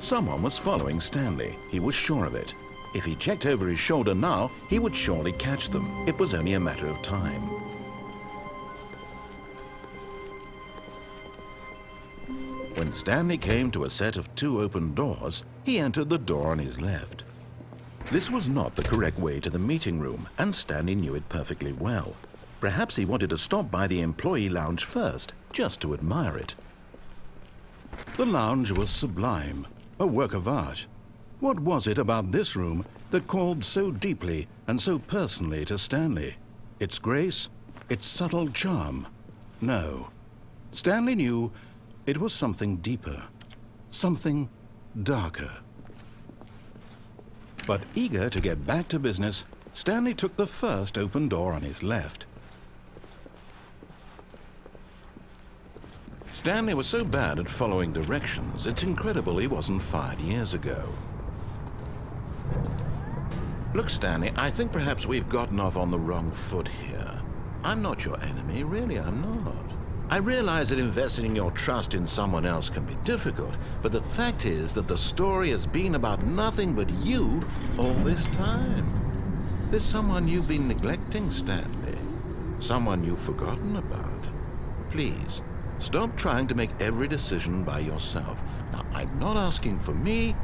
Someone was following Stanley. He was sure of it. If he checked over his shoulder now, he would surely catch them. It was only a matter of time. When Stanley came to a set of 2 open doors, he entered the door on his left. This was not the correct way to the meeting room, and Stanley knew it perfectly well. Perhaps he wanted to stop by the employee lounge first, just to admire it. The lounge was sublime, a work of art. What was it about this room that called so deeply and so personally to Stanley? Its grace? Its subtle charm? No. Stanley knew it was something deeper, something darker. But eager to get back to business, Stanley took the first open door on his left. Stanley was so bad at following directions, it's incredible he wasn't fired years ago. Look, Stanley, I think perhaps we've gotten off on the wrong foot here. I'm not your enemy, really, I'm not. I realize that investing your trust in someone else can be difficult, but the fact is that the story has been about nothing but you all this time. There's someone you've been neglecting, Stanley. Someone you've forgotten about. Please, stop trying to make every decision by yourself. Now, I'm not asking for me,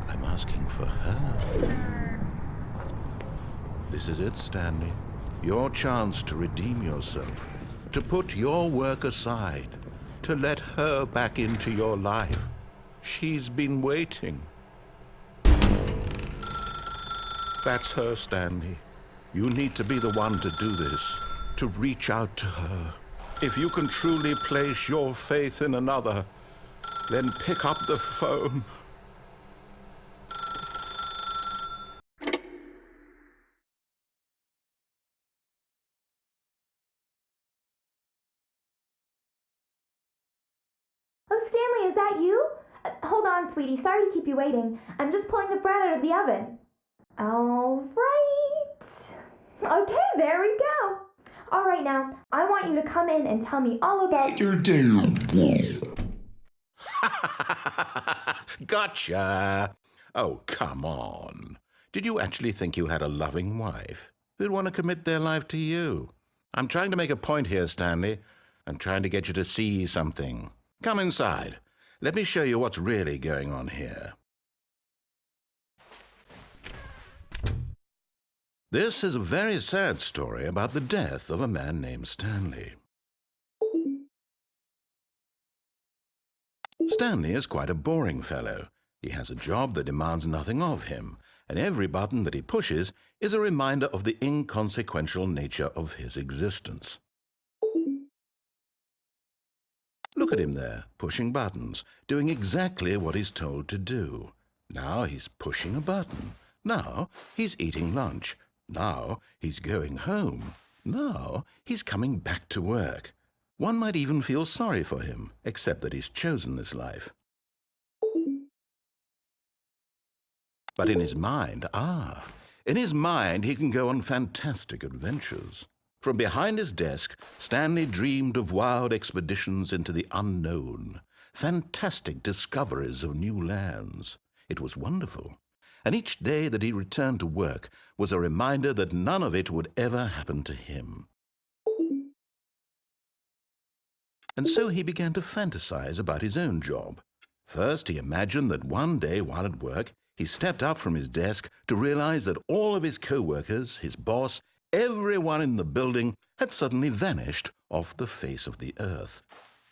I'm asking for her. This is it, Stanley. Your chance to redeem yourself. To put your work aside, to let her back into your life. She's been waiting. That's her, Stanley. You need to be the one to do this, to reach out to her. If you can truly place your faith in another, then pick up the phone. Oh, Stanley, is that you? Hold on, sweetie. Sorry to keep you waiting. I'm just pulling the bread out of the oven. All right. Okay, there we go. All right, now, I want you to come in and tell me all about your day. Gotcha. Oh, come on. Did you actually think you had a loving wife who'd want to commit their life to you? I'm trying to make a point here, Stanley. I'm trying to get you to see something. Come inside. Let me show you what's really going on here. This is a very sad story about the death of a man named Stanley. Stanley is quite a boring fellow. He has a job that demands nothing of him, and every button that he pushes is a reminder of the inconsequential nature of his existence. Look at him there, pushing buttons, doing exactly what he's told to do. Now he's pushing a button. Now he's eating lunch. Now he's going home. Now he's coming back to work. One might even feel sorry for him, except that he's chosen this life. But in his mind, he can go on fantastic adventures. From behind his desk, Stanley dreamed of wild expeditions into the unknown, fantastic discoveries of new lands. It was wonderful, and each day that he returned to work was a reminder that none of it would ever happen to him. And so he began to fantasize about his own job. First, he imagined that one day while at work, he stepped up from his desk to realize that all of his co-workers, his boss, everyone in the building had suddenly vanished off the face of the earth.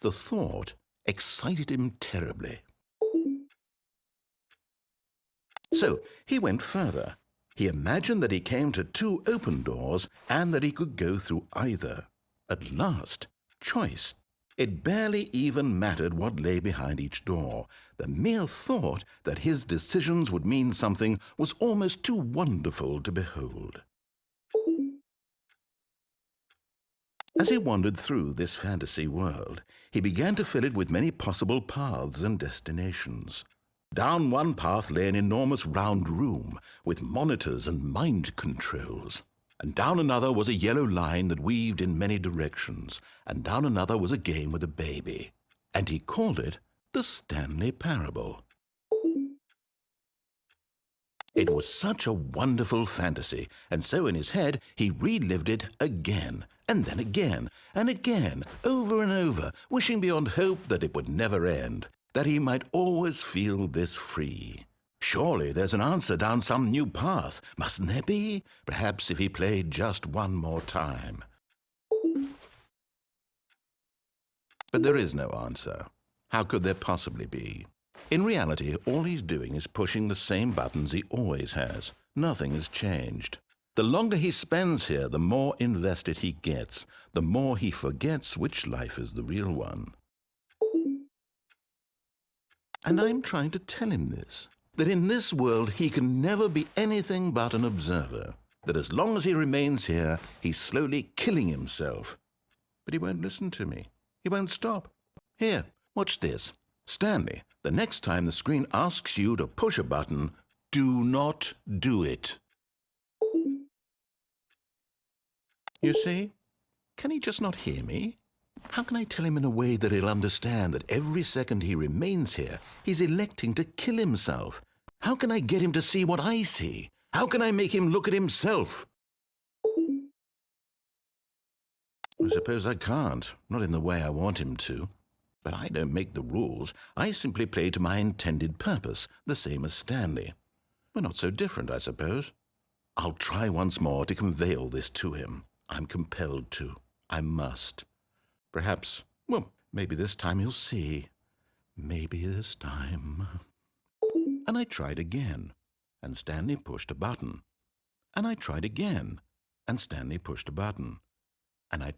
The thought excited him terribly. So he went further. He imagined that he came to 2 open doors and that he could go through either. At last, choice. It barely even mattered what lay behind each door. The mere thought that his decisions would mean something was almost too wonderful to behold. As he wandered through this fantasy world, he began to fill it with many possible paths and destinations. Down one path lay an enormous round room with monitors and mind controls. And down another was a yellow line that weaved in many directions. And down another was a game with a baby. And he called it the Stanley Parable. It was such a wonderful fantasy, and so in his head he relived it again, and then again, and again, over and over, wishing beyond hope that it would never end, that he might always feel this free. Surely there's an answer down some new path, mustn't there be? Perhaps if he played just one more time. But there is no answer. How could there possibly be? In reality, all he's doing is pushing the same buttons he always has. Nothing has changed. The longer he spends here, the more invested he gets, the more he forgets which life is the real one. And I'm trying to tell him this, that in this world he can never be anything but an observer, that as long as he remains here, he's slowly killing himself. But he won't listen to me. He won't stop. Here, watch this. Stanley, the next time the screen asks you to push a button, do not do it. You see? Can he just not hear me? How can I tell him in a way that he'll understand that every second he remains here, he's electing to kill himself? How can I get him to see what I see? How can I make him look at himself? I suppose I can't, not in the way I want him to. But I don't make the rules. I simply play to my intended purpose, the same as Stanley. We're not so different, I suppose. I'll try once more to convey all this to him. I'm compelled to. I must. Perhaps, well, maybe this time he'll see. Maybe this time. And I tried again, and Stanley pushed a button. And I tried again, and Stanley pushed a button. And I